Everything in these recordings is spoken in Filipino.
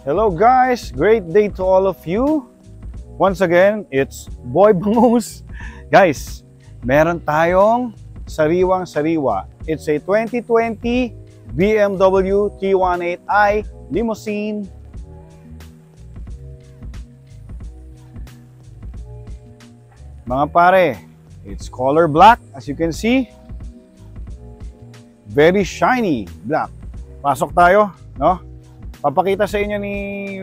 Hello guys, great day to all of you. Once again, it's Boy Bangus. Guys, meron tayong sariwang-sariwa. It's a 2020 BMW T18i limousine. Mga pare, it's color black as you can see. Very shiny black. Pasok tayo, no? Papakita sa inyo ni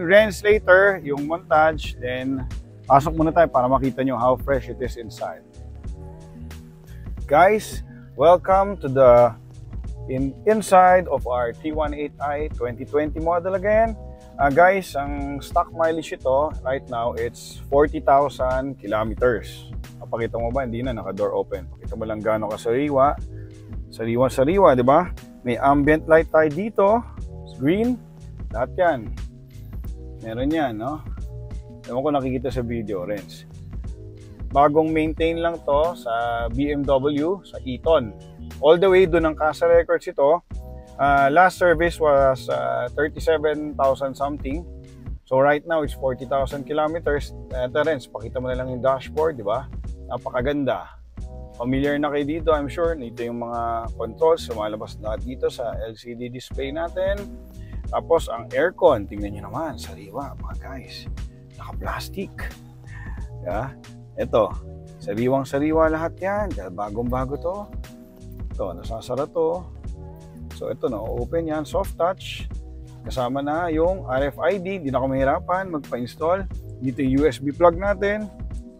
Renz later yung montage, then pasok muna tayo para makita nyo how fresh it is inside. Guys, welcome to the inside of our T18i 2020 model again. Guys, ang stock mileage ito right now, it's 40,000 kilometers. Papakita mo ba? Hindi na, naka-door open. Pakita mo lang gaano kasariwa. Sariwa-sariwa, di ba? May ambient light tayo dito, green. Lahat yan. Meron yan, no? Ewan ko nakikita sa video, Renz. Bagong maintain lang to sa BMW, sa Eton. All the way doon ng Casa Records ito. Last service was 37,000 something. So right now, it's 40,000 kilometers. Renz, pakita mo na lang yung dashboard, di ba? Napakaganda. Familiar na kayo dito, I'm sure. Ito yung mga controls. Sumalabas lahat dito sa LCD display natin. Tapos ang aircon, tingnan nyo naman, sariwa mga guys, naka-plastic. Yeah? Ito, sariwang-sariwa lahat yan, dahil bagong-bago to. Ito, nasasara to. So ito na, open yan, soft touch. Kasama na yung RFID, di na ako mahirapan magpa-install. Dito yung USB plug natin.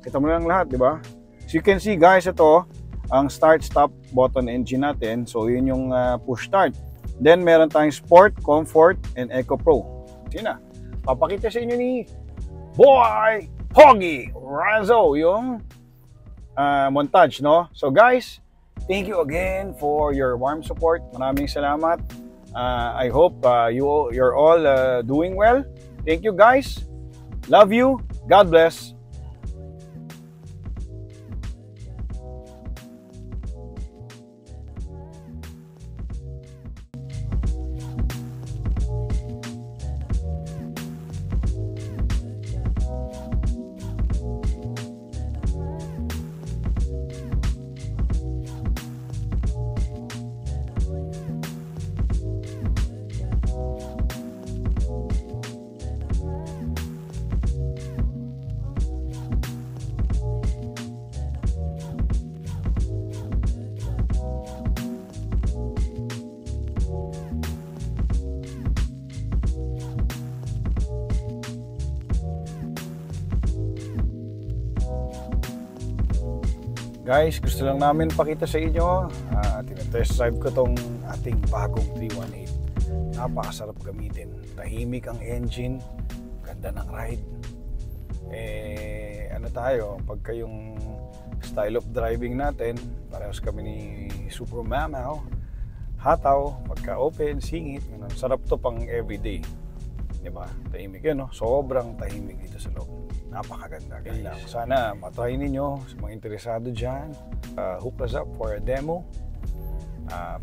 Kita mo lang lahat, di ba? So you can see guys, ito, ang start-stop button engine natin. So yun yung push start. Then, meron tayong Sport, Comfort, and Eco Pro. Sige na. Papakita sa inyo ni Boy Pogi Ranzo yung montage, no? So, guys, thank you again for your warm support. Maraming salamat. I hope you're all doing well. Thank you, guys. Love you. God bless. Guys, gusto lang namin pakita sa inyo, tinatest drive ko tong ating bagong 318. Napakasarap gamitin. Tahimik ang engine, ganda ng ride. Ano tayo, pagka yung style of driving natin, parehas kami ni Super Mamaw, hataw, pagka open, singit, sarap to pang everyday. Diba? Tahimik yun, no? Sobrang tahimik dito sa loob. Napakaganda guys. Sana matry ninyo sa mga interesado dyan. Hook us up for a demo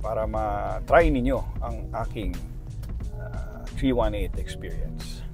para ma-try ninyo ang aking 318 experience.